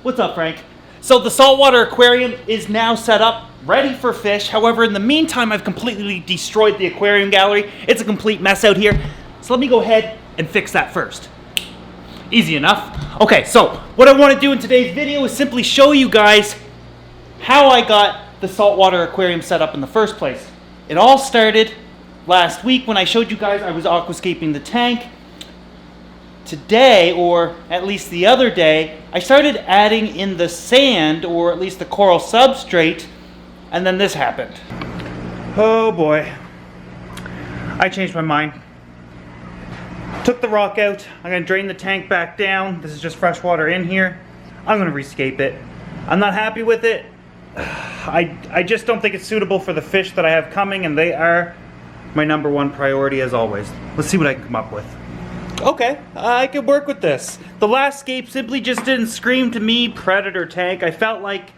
What's up, Frank? So the saltwater aquarium is now set up, ready for fish. However, in the meantime, I've completely destroyed the aquarium gallery. It's a complete mess out here. So let me go ahead and fix that first. Easy enough. Okay, so what I want to do in today's video is simply show you guys how I got the saltwater aquarium set up in the first place. It all started last week when I showed you guys I was aquascaping the tank. Today, or at least the other day, I started adding in the sand, or at least the coral substrate, and then this happened. Oh boy. I changed my mind. Took the rock out. I'm going to drain the tank back down. This is just fresh water in here. I'm going to rescape it. I'm not happy with it. I just don't think it's suitable for the fish that I have coming, and they are my number one priority as always. Let's see what I can come up with. Okay, I could work with this. The last scape simply just didn't scream to me predator tank. I felt like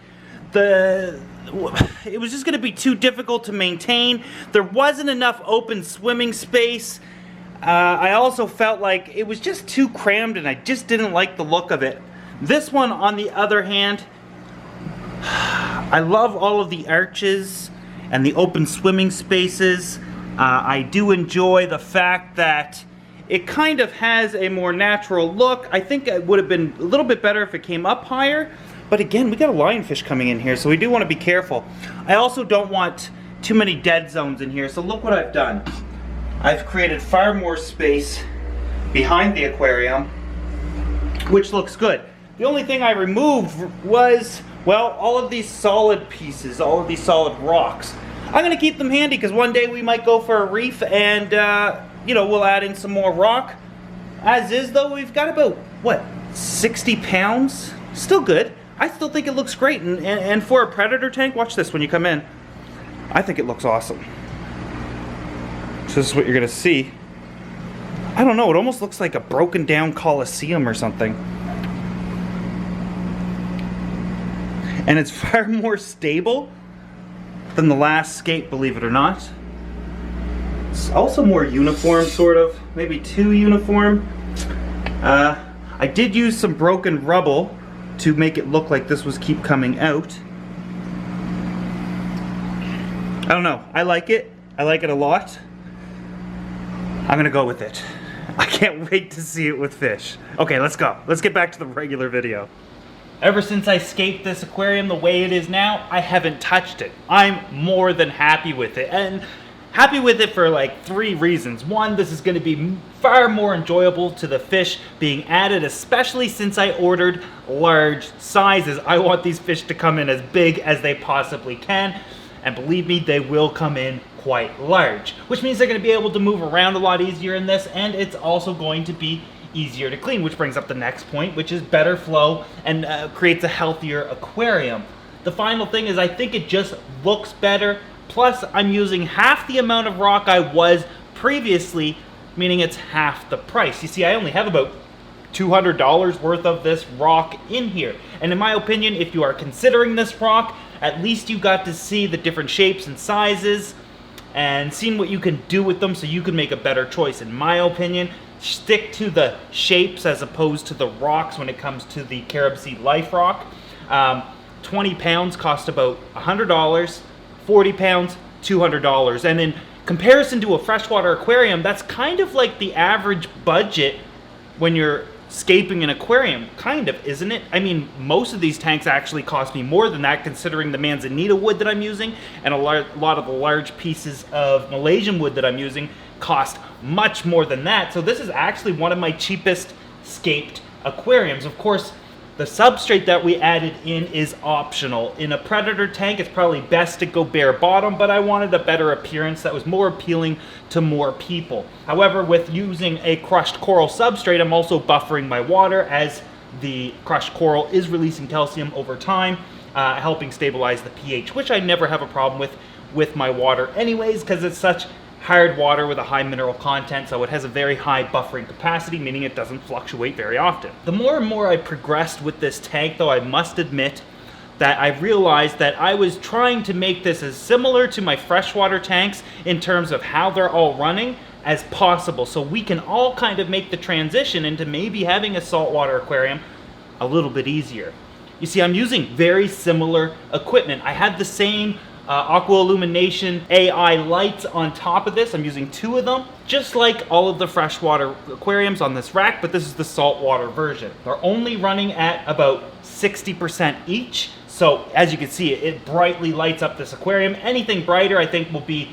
it was just going to be too difficult to maintain. There wasn't enough open swimming space. I also felt like it was just too crammed and I just didn't like the look of it. This one, on the other hand, I love all of the arches and the open swimming spaces. I do enjoy the fact that it kind of has a more natural look. I think it would have been a little bit better if it came up higher. But again, we got a lionfish coming in here, so we do want to be careful. I also don't want too many dead zones in here, so look what I've done. I've created far more space behind the aquarium, which looks good. The only thing I removed was, well, all of these solid pieces, all of these solid rocks. I'm going to keep them handy because one day we might go for a reef and you know, we'll add in some more rock. As is, though, we've got about, what, 60 pounds? Still good. I still think it looks great. And for a predator tank, watch this when you come in. I think it looks awesome. So this is what you're going to see. I don't know, it almost looks like a broken down Coliseum or something. And it's far more stable than the last scape, believe it or not. It's also more uniform, sort of, maybe too uniform. I did use some broken rubble to make it look like this was keep coming out. I don't know, I like it a lot. I'm gonna go with it. I can't wait to see it with fish. Okay, let's go. Let's get back to the regular video. Ever since I scaped this aquarium the way it is now, I haven't touched it. I'm more than happy with it. And happy with it for like 3 reasons. One, this is going to be far more enjoyable to the fish being added, especially since I ordered large sizes. I want these fish to come in as big as they possibly can. And believe me, they will come in quite large, which means they're going to be able to move around a lot easier in this, and it's also going to be easier to clean, which brings up the next point, which is better flow and creates a healthier aquarium. The final thing is I think it just looks better. Plus, I'm using half the amount of rock I was previously, meaning it's half the price. You see, I only have about $200 worth of this rock in here. And in my opinion, if you are considering this rock, at least you got to see the different shapes and sizes and seeing what you can do with them so you can make a better choice. In my opinion, stick to the shapes as opposed to the rocks when it comes to the Carib Sea Life Rock. 20 pounds cost about $100. 40 pounds, $200. And in comparison to a freshwater aquarium, that's kind of like the average budget when you're scaping an aquarium, kind of, isn't it? I mean, most of these tanks actually cost me more than that, considering the manzanita wood that I'm using, and a lot of the large pieces of Malaysian wood that I'm using cost much more than that. So this is actually one of my cheapest scaped aquariums. Of course, the substrate that we added in is optional. In a predator tank, it's probably best to go bare bottom, but I wanted a better appearance that was more appealing to more people. However, with using a crushed coral substrate, I'm also buffering my water as the crushed coral is releasing calcium over time, helping stabilize the pH, which I never have a problem with my water anyways, because it's such hard water with a high mineral content, so it has a very high buffering capacity, meaning it doesn't fluctuate very often. The more and more I progressed with this tank, though, I must admit that I realized that I was trying to make this as similar to my freshwater tanks in terms of how they're all running as possible, so we can all kind of make the transition into maybe having a saltwater aquarium a little bit easier. You see, I'm using very similar equipment. I had the same aqua illumination AI lights on top of this. I'm using 2 of them, just like all of the freshwater aquariums on this rack, but this is the saltwater version. They're only running at about 60% each. So as you can see, it brightly lights up this aquarium. Anything brighter I think will be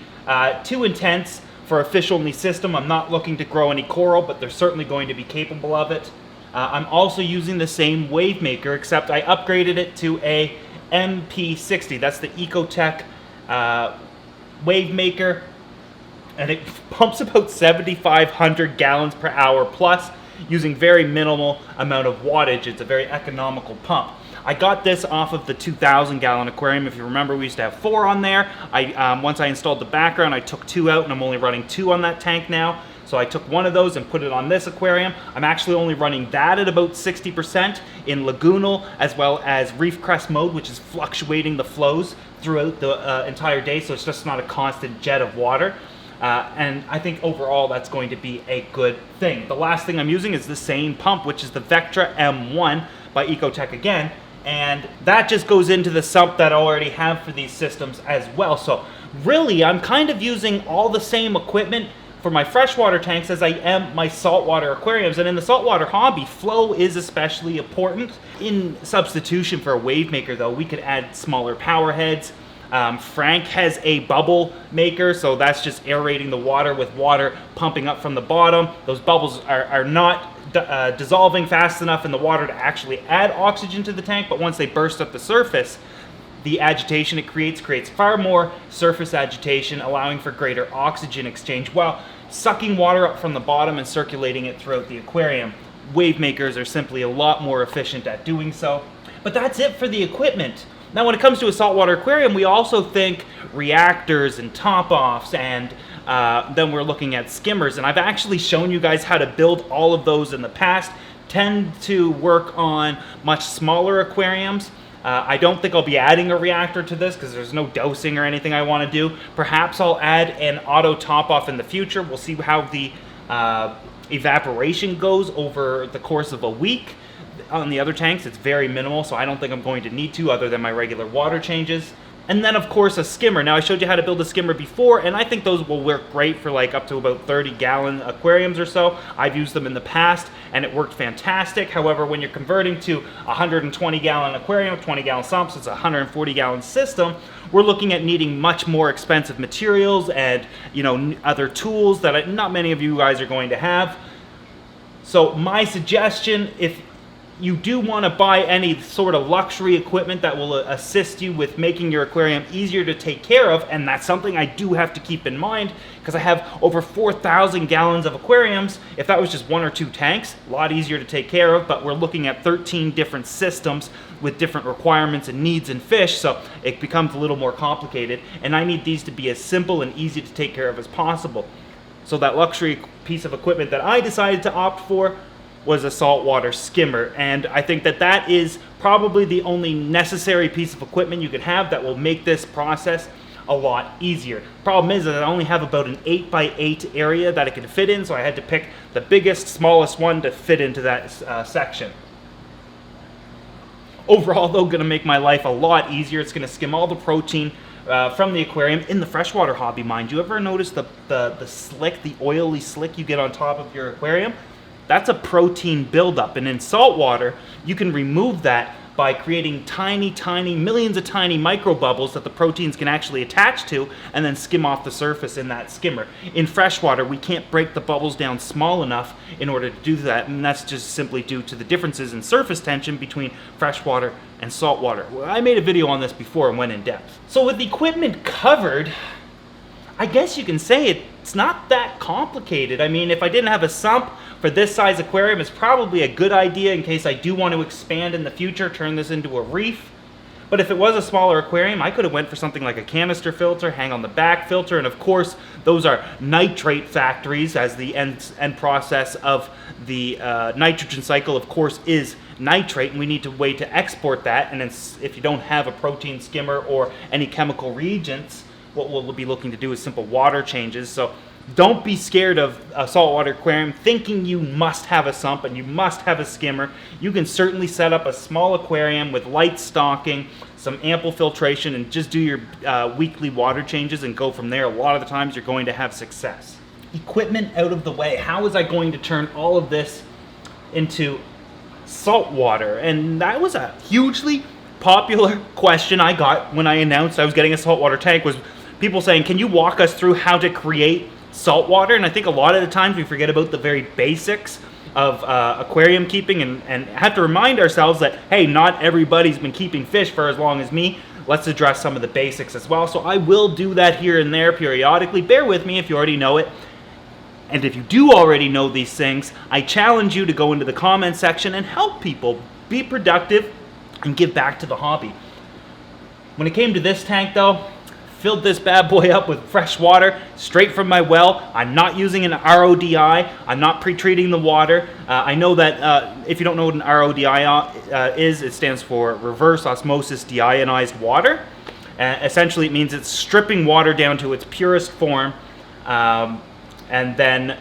too intense for a fish-only system. I'm not looking to grow any coral, but they're certainly going to be capable of it. I'm also using the same wave maker, except I upgraded it to a MP60. That's the Ecotech wave maker, and it pumps about 7,500 gallons per hour plus, using very minimal amount of wattage. It's a very economical pump. I got this off of the 2,000 gallon aquarium. If you remember, we used to have 4 on there. Once I installed the background, I took 2 out, and I'm only running 2 on that tank now. So I took one of those and put it on this aquarium. I'm actually only running that at about 60% in lagoonal, as well as reef crest mode, which is fluctuating the flows throughout the entire day, so it's just not a constant jet of water. And I think overall that's going to be a good thing. The last thing I'm using is the same pump, which is the Vectra M1 by Ecotech again, and that just goes into the sump that I already have for these systems as well. So really, I'm kind of using all the same equipment for my freshwater tanks as I am my saltwater aquariums. And in the saltwater hobby, flow is especially important. In substitution for a wave maker though, we could add smaller power heads. Frank has a bubble maker, so that's just aerating the water with water pumping up from the bottom. Those bubbles are not dissolving fast enough in the water to actually add oxygen to the tank, but once they burst up the surface, the agitation it creates far more surface agitation, allowing for greater oxygen exchange while sucking water up from the bottom and circulating it throughout the aquarium. Wave makers are simply a lot more efficient at doing so. But that's it for the equipment. Now when it comes to a saltwater aquarium, we also think reactors and top-offs, and then we're looking at skimmers. And I've actually shown you guys how to build all of those in the past. Tend to work on much smaller aquariums. I don't think I'll be adding a reactor to this because there's no dosing or anything I want to do. Perhaps I'll add an auto top-off in the future. We'll see how the evaporation goes over the course of a week. On the other tanks, it's very minimal, so I don't think I'm going to need to other than my regular water changes. And then, of course, a skimmer. Now, I showed you how to build a skimmer before, and I think those will work great for like up to about 30-gallon aquariums or so. I've used them in the past, and it worked fantastic. However, when you're converting to a 120-gallon aquarium, 20-gallon sumps, it's a 140-gallon system, we're looking at needing much more expensive materials and, you know, other tools that not many of you guys are going to have. So my suggestion, if you do want to buy any sort of luxury equipment that will assist you with making your aquarium easier to take care of, and that's something I do have to keep in mind because I have over 4,000 gallons of aquariums. If that was just 1 or 2 tanks, a lot easier to take care of, but we're looking at 13 different systems with different requirements and needs in fish, so it becomes a little more complicated, and I need these to be as simple and easy to take care of as possible. So that luxury piece of equipment that I decided to opt for was a saltwater skimmer, and I think that that is probably the only necessary piece of equipment you could have that will make this process a lot easier. Problem is that I only have about an 8x8 area that it can fit in, so I had to pick the biggest, smallest one to fit into that section. Overall, though, going to make my life a lot easier. It's going to skim all the protein from the aquarium in the freshwater hobby, mind you. Ever notice the slick, the oily slick you get on top of your aquarium? That's a protein buildup, and in saltwater, you can remove that by creating tiny, millions of tiny micro bubbles that the proteins can actually attach to and then skim off the surface in that skimmer. In freshwater, we can't break the bubbles down small enough in order to do that, and that's just simply due to the differences in surface tension between freshwater and saltwater. Well, I made a video on this before and went in depth. So with the equipment covered, I guess you can say it's not that complicated. I mean, if I didn't have a sump for this size aquarium, it's probably a good idea in case I do want to expand in the future, turn this into a reef. But if it was a smaller aquarium, I could have went for something like a canister filter, hang on the back filter, and of course, those are nitrate factories, as the end process of the nitrogen cycle, of course, is nitrate, and we need a way to export that. And if you don't have a protein skimmer or any chemical reagents, what we'll be looking to do is simple water changes. So Don't be scared of a saltwater aquarium thinking you must have a sump and you must have a skimmer. You can certainly set up a small aquarium with light stocking, some ample filtration, and just do your weekly water changes and go from there. A lot of the times you're going to have success. Equipment out of the way. How was I going to turn all of this into salt water? And that was a hugely popular question I got when I announced I was getting a saltwater tank, was people saying, can you walk us through how to create salt water? And I think a lot of the times we forget about the very basics of aquarium keeping and have to remind ourselves that, hey, not everybody's been keeping fish for as long as me. Let's address some of the basics as well. So I will do that here and there periodically. Bear with me if you already know it. And if you do already know these things, I challenge you to go into the comment section and help people be productive and give back to the hobby. When it came to this tank though, filled this bad boy up with fresh water straight from my well. I'm not using an RODI. I'm not pre-treating the water. I know that if you don't know what an RODI is, it stands for reverse osmosis deionized water. Essentially it means it's stripping water down to its purest form, and then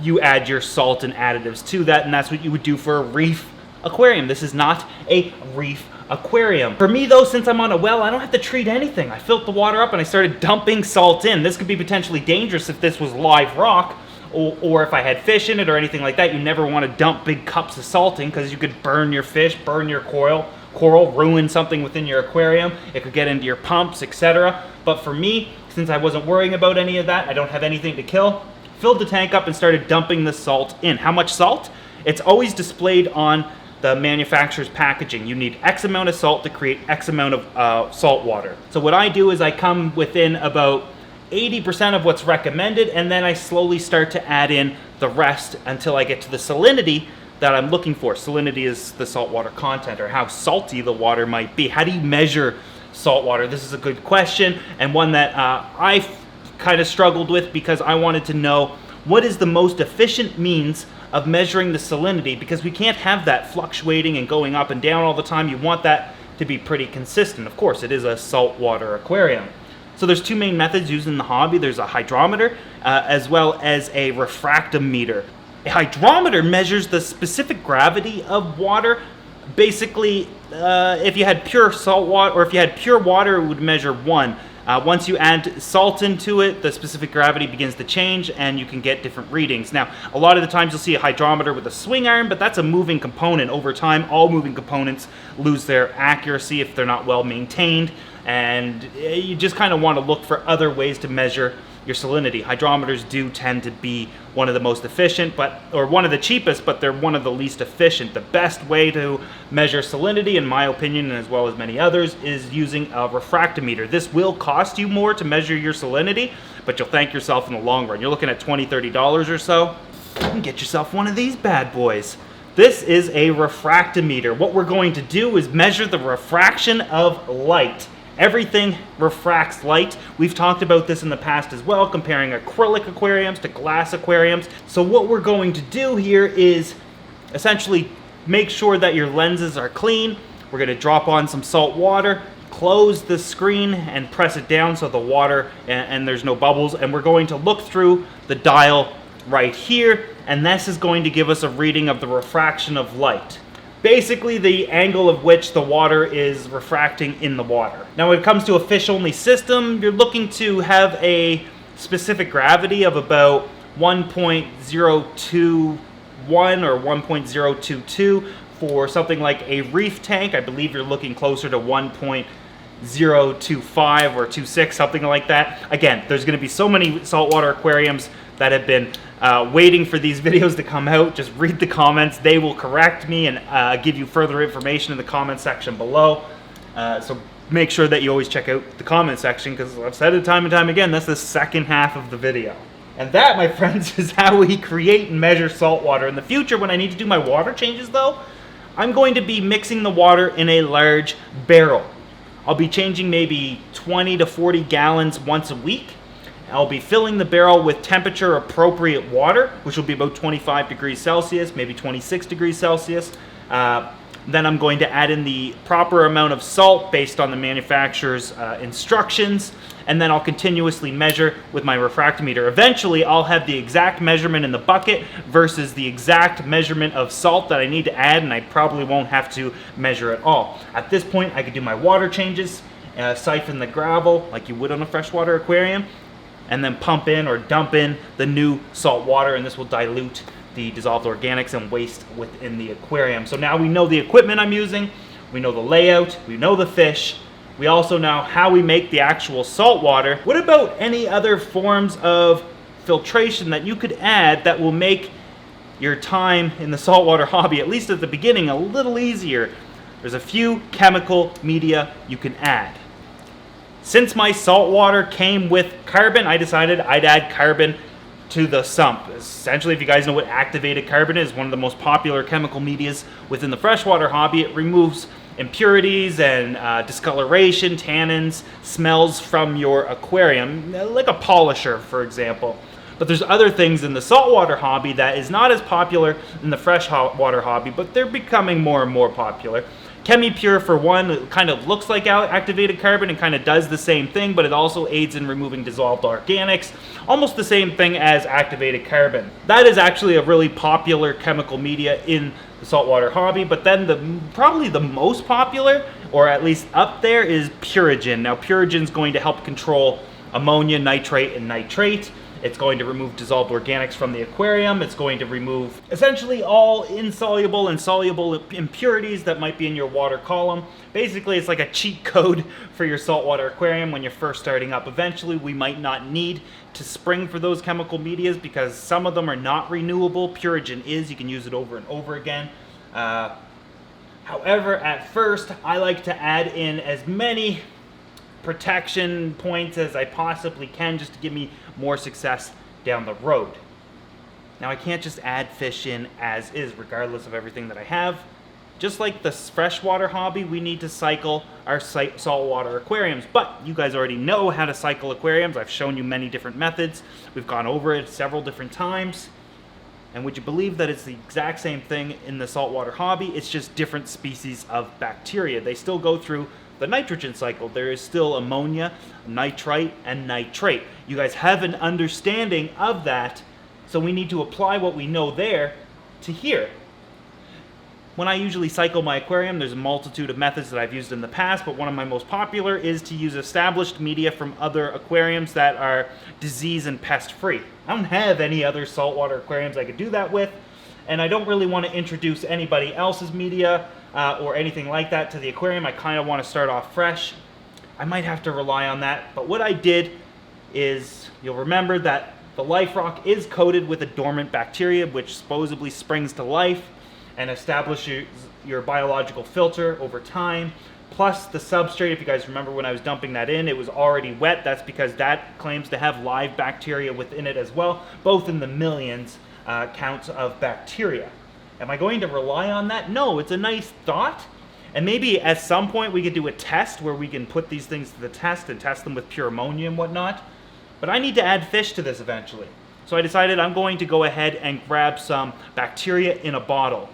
you add your salt and additives to that, and that's what you would do for a reef aquarium. This is not a reef aquarium. For me though, since I'm on a well, I don't have to treat anything. I filled the water up and I started dumping salt in. This could be potentially dangerous if this was live rock, or if I had fish in it or anything like that. You never want to dump big cups of salt in because you could burn your fish, burn your coral, ruin something within your aquarium. It could get into your pumps, etc. But for me, since I wasn't worrying about any of that, I don't have anything to kill, filled the tank up and started dumping the salt in. How much salt? It's always displayed on the manufacturer's packaging. You need X amount of salt to create X amount of salt water. So what I do is I come within about 80% of what's recommended, and then I slowly start to add in the rest until I get to the salinity that I'm looking for. Salinity is the saltwater content, or how salty the water might be. How do you measure salt water? This is a good question, and one that I've kind of struggled with, because I wanted to know what is the most efficient means of measuring the salinity, because we can't have that fluctuating and going up and down all the time. You want that to be pretty consistent. Of course, it is a saltwater aquarium. So there's two main methods used in the hobby. There's a hydrometer as well as a refractometer. A hydrometer measures the specific gravity of water. Basically, if you had pure salt water, or if you had pure water, it would measure 1. Once you add salt into it, the specific gravity begins to change and you can get different readings. Now, a lot of the times you'll see a hydrometer with a swing arm, but that's a moving component. Over time, all moving components lose their accuracy if they're not well maintained, and you just kind of want to look for other ways to measure your salinity. Hydrometers do tend to be one of the most efficient, or one of the cheapest, but they're one of the least efficient. The best way to measure salinity, in my opinion, and as well as many others, is using a refractometer. This will cost you more to measure your salinity, but you'll thank yourself in the long run. You're looking at $20, $30 or so. You can get yourself one of these bad boys. This is a refractometer. What we're going to do is measure the refraction of light. Everything refracts light. We've talked about this in the past as well, comparing acrylic aquariums to glass aquariums. So what we're going to do here is essentially make sure that your lenses are clean. We're going to drop on some salt water, close the screen and press it down so the water and there's no bubbles, and we're going to look through the dial right here, and this is going to give us a reading of the refraction of light. Basically the angle of which the water is refracting in the water. Now when it comes to a fish-only system, you're looking to have a specific gravity of about 1.021 or 1.022. For something like a reef tank, I believe you're looking closer to 1.025 or 26, something like that. Again, there's going to be so many saltwater aquariums that have been waiting for these videos to come out. Just read the comments. They will correct me and give you further information in the comment section below. So make sure that you always check out the comment section, because I've said it time and time again, that's the second half of the video. And that, my friends, is how we create and measure salt water. In the future, when I need to do my water changes though, I'm going to be mixing the water in a large barrel. I'll be changing maybe 20 to 40 gallons once a week. I'll be filling the barrel with temperature appropriate water, which will be about 25 degrees Celsius, maybe 26 degrees Celsius. Then I'm going to add in the proper amount of salt based on the manufacturer's instructions. and then I'll continuously measure with my refractometer. Eventually, I'll have the exact measurement in the bucket versus the exact measurement of salt that I need to add, and I probably won't have to measure at all. At this point, I could do my water changes, siphon the gravel like you would on a freshwater aquarium, and then pump in or dump in the new salt water, and this will dilute the dissolved organics and waste within the aquarium. So now we know the equipment I'm using, we know the layout, we know the fish, we also know how we make the actual salt water. What about any other forms of filtration that you could add that will make your time in the saltwater hobby, at least at the beginning, a little easier? There's a few chemical media you can add. Since my salt water came with carbon, I decided I'd add carbon to the sump. Essentially, if you guys know what activated carbon is, one of the most popular chemical medias within the freshwater hobby. It removes impurities and discoloration, tannins, smells from your aquarium, like a polisher, for example. But there's other things in the saltwater hobby that is not as popular in the freshwater hobby, but they're becoming more and more popular. ChemiPure, for one, it kind of looks like activated carbon and kind of does the same thing, but it also aids in removing dissolved organics. Almost the same thing as activated carbon. That is actually a really popular chemical media in the saltwater hobby, but then probably the most popular, or at least up there, is Purigen. Now, Purigen is going to help control ammonia, nitrate, and nitrate. It's going to remove dissolved organics from the aquarium. It's going to remove essentially all insoluble and soluble impurities that might be in your water column. Basically, it's like a cheat code for your saltwater aquarium when you're first starting up. Eventually, we might not need to spring for those chemical medias because some of them are not renewable. Purigen is. You can use it over and over again. However, at first, I like to add in as many protection points as I possibly can just to give me more success down the road. Now, I can't just add fish in as is regardless of everything that I have. Just like the freshwater hobby, we need to cycle our saltwater aquariums, but you guys already know how to cycle aquariums. I've shown you many different methods. We've gone over it several different times. And would you believe that it's the exact same thing in the saltwater hobby? It's just different species of bacteria. They still go through the nitrogen cycle. There is still ammonia, nitrite, and nitrate. You guys have an understanding of that, so we need to apply what we know there to here. When I usually cycle my aquarium, there's a multitude of methods that I've used in the past, but one of my most popular is to use established media from other aquariums that are disease and pest free. I don't have any other saltwater aquariums I could do that with, and I don't really want to introduce anybody else's media or anything like that to the aquarium. I kind of want to start off fresh. I might have to rely on that, but what I did is, you'll remember that the life rock is coated with a dormant bacteria which supposedly springs to life and establishes your biological filter over time. Plus the substrate, if you guys remember when I was dumping that in, it was already wet. That's because that claims to have live bacteria within it as well, both in the millions counts of bacteria. Am I going to rely on that? No, it's a nice thought. And maybe at some point we could do a test where we can put these things to the test and test them with pure ammonia and whatnot. But I need to add fish to this eventually. So I decided I'm going to go ahead and grab some bacteria in a bottle.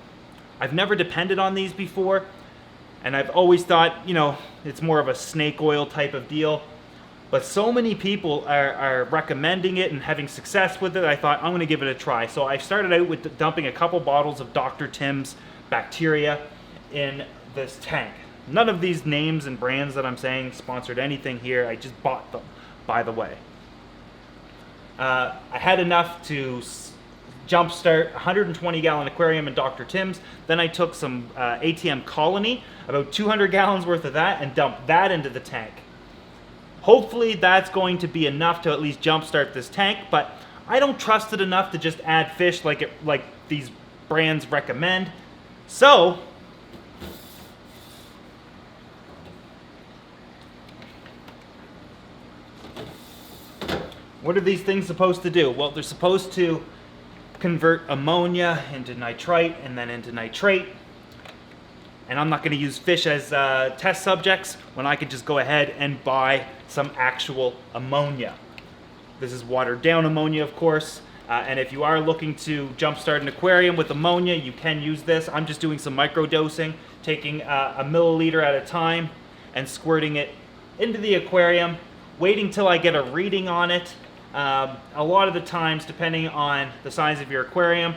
I've never depended on these before, and I've always thought, you know, it's more of a snake oil type of deal. But so many people are recommending it and having success with it, I thought I'm going to give it a try. So I started out with dumping a couple bottles of Dr. Tim's bacteria in this tank. None of these names and brands that I'm saying sponsored anything here. I just bought them, by the way. I had enough to jumpstart a 120-gallon aquarium in Dr. Tim's. Then I took some ATM Colony, about 200 gallons worth of that, and dumped that into the tank. Hopefully that's going to be enough to at least jumpstart this tank, but I don't trust it enough to just add fish like these brands recommend. So what are these things supposed to do? Well, they're supposed to convert ammonia into nitrite and then into nitrate. And I'm not going to use fish as test subjects when I could just go ahead and buy some actual ammonia. This is watered down ammonia, of course. And if you are looking to jumpstart an aquarium with ammonia, you can use this. I'm just doing some microdosing, taking a milliliter at a time and squirting it into the aquarium waiting till I get a reading on it. A lot of the times, depending on the size of your aquarium,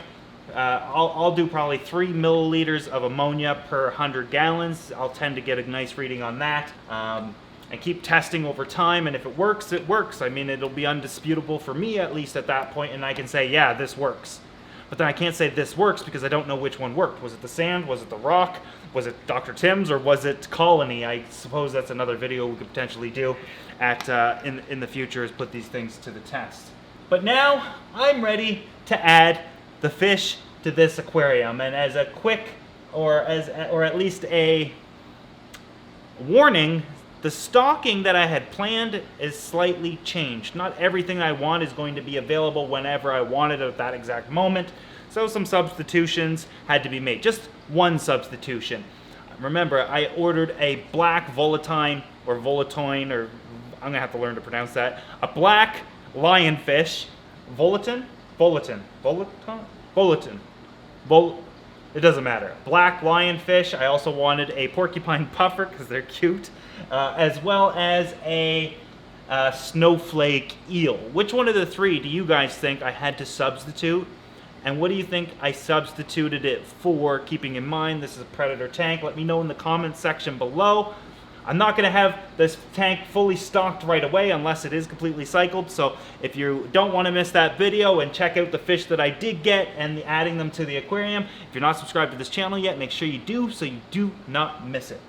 I'll do probably 3 milliliters of ammonia per 100 gallons. I'll tend to get a nice reading on that. And keep testing over time, and if it works, it works. I mean, it'll be undisputable for me, at least at that point, and I can say, yeah, this works. But then I can't say this works because I don't know which one worked. Was it the sand? Was it the rock? Was it Dr. Tim's? Or was it Colony? I suppose that's another video we could potentially do at in the future, is put these things to the test. But now I'm ready to add the fish to this aquarium, and as a quick, or at least a warning, the stocking that I had planned is slightly changed. Not everything I want is going to be available whenever I want it at that exact moment. So some substitutions had to be made. Just one substitution. Remember, I ordered a black volatile, or volatile, or I'm gonna have to learn to pronounce that. A black lionfish, it doesn't matter. Black lionfish. I also wanted a porcupine puffer because they're cute, as well as a snowflake eel. Which one of the three do you guys think I had to substitute? And what do you think I substituted it for, keeping in mind this is a predator tank? Let me know in the comments section below. I'm not going to have this tank fully stocked right away unless it is completely cycled. So if you don't want to miss that video and check out the fish that I did get and adding them to the aquarium, if you're not subscribed to this channel yet, make sure you do so you do not miss it.